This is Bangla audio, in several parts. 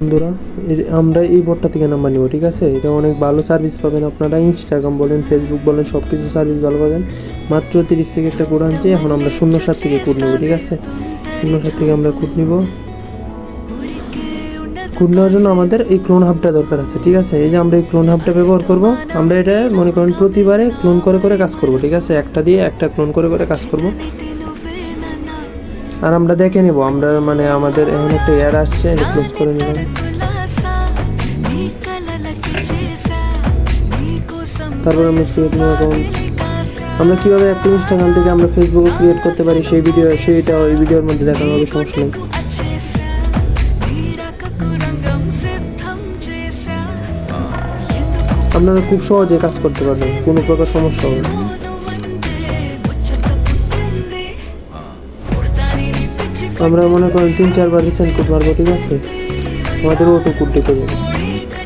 বন্ধুরা, আমরা এই বোর্ডটা থেকে নাম্বার নিব, ঠিক আছে? এটা অনেক ভালো সার্ভিস পাবেন আপনারা। ইনস্টাগ্রাম বলেন, ফেসবুক বলেন, সব কিছু সার্ভিস ভালো পাবেন। মাত্র 30 থেকে একটা কোড আনছি। এখন আমরা 07 থেকে কোড নেব, ঠিক আছে? 07 থেকে আমরা কোড নিব। কোড নেওয়ার জন্য আমাদের এই ক্লোন হাবটা দরকার আছে, ঠিক আছে? এই যে আমরা এই ক্লোন হাবটা ব্যবহার করব। আমরা এটা মনে করেন প্রতিবারে ক্লোন করে করে কাজ করব, ঠিক আছে? একটা দিয়ে একটা ক্লোন করে করে কাজ করব। আর আমরা দেখে নেব, আমরা মানে আমাদের এখন একটা এয়ার আসছে, এটা ক্লোজ করে নিলাম। তারপর আমরা ক্রিয়েট নিউ অ্যাকাউন্ট। আমরা কীভাবে একটা ইনস্টাগ্রাম থেকে আমরা ফেসবুকে ক্রিয়েট করতে পারি সেইটা ওই ভিডিওর মধ্যে দেখানো হবে, সমস্যা নেই। আপনারা খুব সহজে কাজ করতে পারবেন, কোনো প্রকার সমস্যা হবে না। আমরা মনে করেন 3-4 বার রিসেন্ট করতে পারবো, ঠিক আছে? আমাদের অটো কোড দিতে যাবে,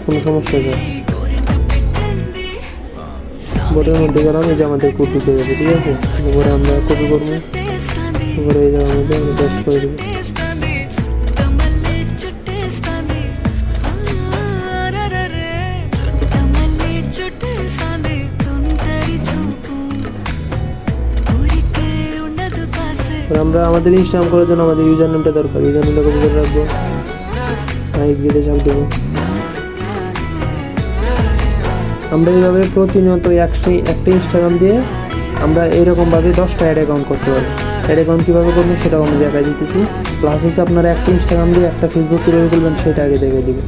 কোনো সমস্যা নেই। বোর্ডের মধ্যে গেলাম, এই যে আমাদের কোড দিতে যাবে, ঠিক আছে? এরপরে আমরা কপি করবো, এরপরে এই জায়গার মধ্যে আমরা পেস্ট করে দেবো। আমরা আমাদের ইনস্টাগ্রাম করার জন্য আমাদের ইউজার নেমটা দরকার। ইউজার নেমটা কপি করে রাখবো, গিয়ে চাপ দেবো। আমরা এইভাবে প্রতিনিয়ত একটা ইনস্টাগ্রাম দিয়ে আমরা এইরকমভাবে 10টা অ্যাড অ্যাকাউন্ট করতে পারি। অ্যাড অ্যাকাউন্ট কীভাবে করবেন সেটাও আমি দেখাই দিতেছি। প্লাস হচ্ছে আপনারা একটা ইনস্টাগ্রাম দিয়ে একটা ফেসবুক কীভাবে করবেন সেটা আগে দেখে দেবেন।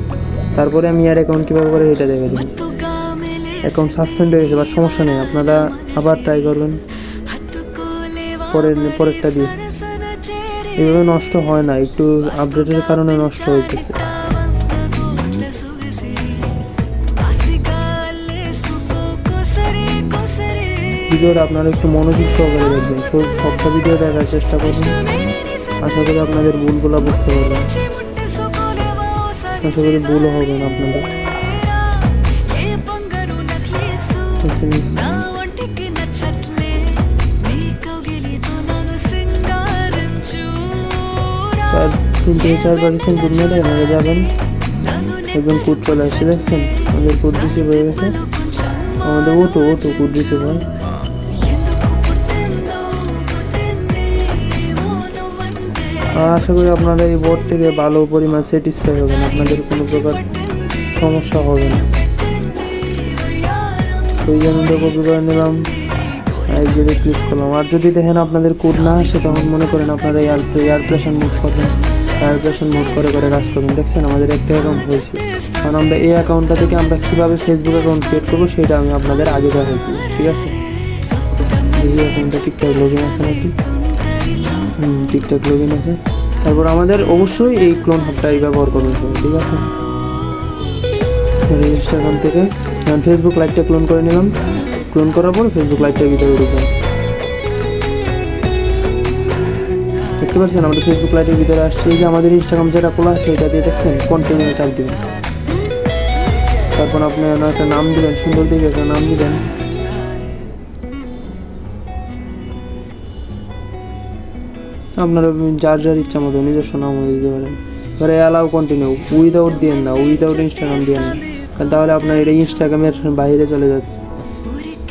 তারপরে আমি অ্যাড অ্যাকাউন্ট কীভাবে করে এটা দেখে দেবেন। অ্যাকাউন্ট সাসপেন্ড হয়ে গেছে, বা সমস্যা নেই, আপনারা আবার ট্রাই করবেন পরেরটা দিয়ে। এইভাবে নষ্ট হয় না, একটু আপডেটের কারণে নষ্ট হইতেছে। ভিডিওটা আপনারা একটু মনোযোগ সহকারে দেখবেন, সবটা ভিডিও দেখার চেষ্টা করবেন। আশা করি আপনাদের ভুলগুলো বুঝতে পারবেন, আশা করি ভুলও হবে না আপনাদের। তিন থেকে 4 বার রিসেন্ট কোড মেলে আপনারা যাবেন, একজন কোড চলে আসছে, দেখছেন? আমাদের কোড রিসিভ হয়ে গেছে, আমাদের অটো কোড রিসিভ হয়। আশা করি আপনারা এই বোর্ড থেকে ভালো পরিমাণ স্যাটিসফাই হবেন, আপনাদের কোনো প্রকার সমস্যা হবে না। ওই জন্য কপি করে নিলাম, যদি ক্লিক করলাম। আর যদি দেখেন আপনাদের কোড না আসে, তখন মনে করেন আপনারা এয়ারপ্রেশন মুভ করবেন, এয়ারপ্রেশন মুভ করে করে কাজ করবেন। দেখছেন আমাদের একটা অ্যাকাউন্ট হয়েছে, কারণ আমরা এই অ্যাকাউন্টটা থেকে আমরা কীভাবে ফেসবুক অ্যাকাউন্ট ক্রিয়েট করবো সেটা আমি আপনাদের আগে দেখাই দিই, ঠিক আছে? এই অ্যাকাউন্টটা ঠিকঠাক লগ ইন আছে নাকি? ঠিকঠাক লগ ইন আছে। তারপর আমাদের অবশ্যই এই ক্লোন হাবটাই ব্যবহার করবেন, ঠিক আছে? ইনস্টাগ্রাম থেকে ফেসবুক লাইভটা ক্লোন করে নিলাম। ক্লোন করার পর ফেসবুক লাইভটার ভিতরে ঢুকবেন। দেখতে পাচ্ছেন আমাদের ফেসবুক লাইভের ভিতরে আসছে। এই যে আমাদের ইনস্টাগ্রাম যেটা খোলা আছে এটা দিয়ে দেখছেন কন্টিনিউ চাপ দিবেন। তারপর আপনি একটা নাম দিবেন, সুন্দর দিকে একটা নাম দিবেন। আপনারা যার ইচ্ছা মতো নিজস্ব নাম দিতে পারেন। ধরে অ্যালাউ কন্টিনিউ, উইদাউট দিয়েন না, উইদাউট ইনস্টাগ্রাম দিয়েন না, তাহলে আপনার এটা ইনস্টাগ্রামের বাইরে চলে যাচ্ছে।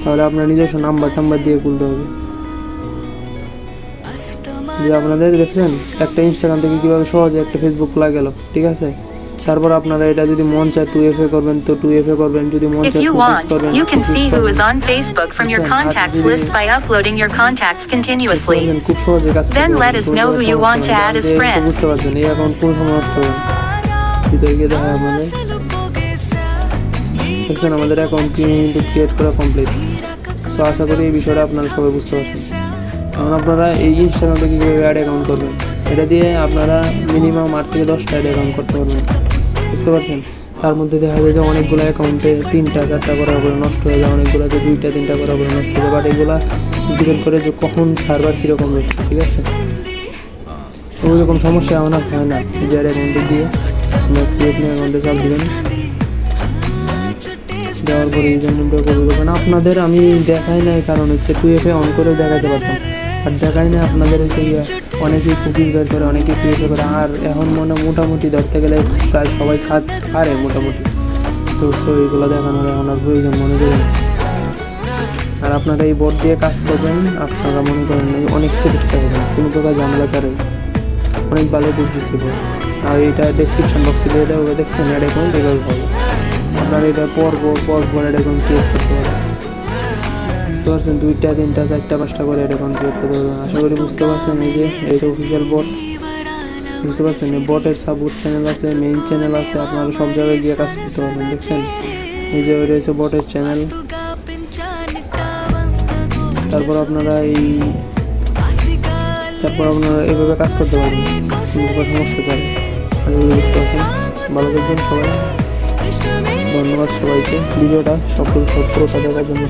তাহলে আপনার নিজস্ব নাম্বার দিয়ে খুলতে হবে। যে আপনাদের দেখছেন একটা ইনস্টাগ্রাম থেকে কীভাবে সহজে একটা ফেসবুক খোলা গেল, ঠিক আছে? তারপর আপনারা এটা যদি মন চায় 2FA করবেন তো 2FA করবেন, যদি মন চায় 2FA করবেন। You can see who is on Facebook from your contacts list by uploading your contacts continuously. খুব সহজে কাজ করতে। Then let us know who you want to add as friends. বুঝতে পারছেন এই অ্যাকাউন্ট কোন সময় নষ্ট হবে ভিতরে গিয়ে দেখা আপনাদের। দেখছেন আমাদের অ্যাকাউন্ট কিন্তু ক্রিয়েট করা কমপ্লিট। তো আশা করি এই বিষয়টা আপনারা সবাই বুঝতে পারছেন। এখন আপনারা এই ইনস্টাগ্রামে কীভাবে অ্যাড অ্যাকাউন্ট করবেন, এটা দিয়ে আপনারা মিনিমাম 8 থেকে 10টা অ্যাড অ্যাকাউন্ট করতে পারবেন, বুঝতে পারছেন? তার মধ্যে দেখা যায় যে অনেকগুলো অ্যাকাউন্টে 3-4টা করার পরে নষ্ট হয়ে যায়, অনেকগুলোতে 2-3টা করার পরে নষ্ট হয়ে যায়। বাট এগুলো ডিপেন্ড করে যে কখন সার্ভার কীরকম হচ্ছে, ঠিক আছে? ওই রকম সমস্যা এমন হয় না। যে অ্যাকাউন্টে দিয়ে আপনার ক্রিয়েট নিউ অ্যাকাউন্টে চাপ দেবেন, দেওয়ার পরে ইউজার নেমটা কপি করবেন। আপনাদের আমি দেখাই নাই কারণ হচ্ছে 2FA অন করে দেখাতে পারতাম, আর দেখাই না আপনাদের হচ্ছে গিয়ে অনেকেই কুকিং বের করে, অনেকেই ক্রিয়েট করে, আর এখন মোটামুটি ধরতে গেলে প্রায় সবাই পারে মোটামুটি। তো এইগুলো দেখানোর এখন আর প্রয়োজন মনে করেন। আর আপনারা এই বোর্ড দিয়ে কাজ করবেন, আপনারা মনে করেন অনেক স্যাটিসফাই হবেন, কোনো প্রকার ঝামেলা ছাড়াই। অনেক ভালো বুঝতেছি। আর এটা ডেসক্রিপশন বক্সে দিয়ে দেওয়া দেখছেন অ্যাড অ্যাকাউন্ট এভাবে হবে। আপনারা এটা পর অ্যাড অ্যাকাউন্ট ক্রিয়েট করতে পারবেন। বুঝতে পারছেন, 2টা 3টা 4টা 5টা করে অ্যাড অ্যাকাউন্ট ক্রিয়েট করতে পারবেন। আশা করি বুঝতে পারছেন। এই যে এইটা অফিসিয়াল বট, বুঝতে পারছেন। বটের সাপোর্ট চ্যানেল আছে, মেইন চ্যানেল আছে, আপনারা সব জায়গায় গিয়ে কাজ করতে পারবেন। দেখছেন এই যে রয়েছে বটের চ্যানেল। তারপর আপনারা এইভাবে কাজ করতে পারবেন, কোনো সমস্যা চাই। বুঝতে পারছেন। ভালো থাকবেন সবাই, ধন্যবাদ সবাইকে ভিডিওটা পুরোটা দেখার জন্য।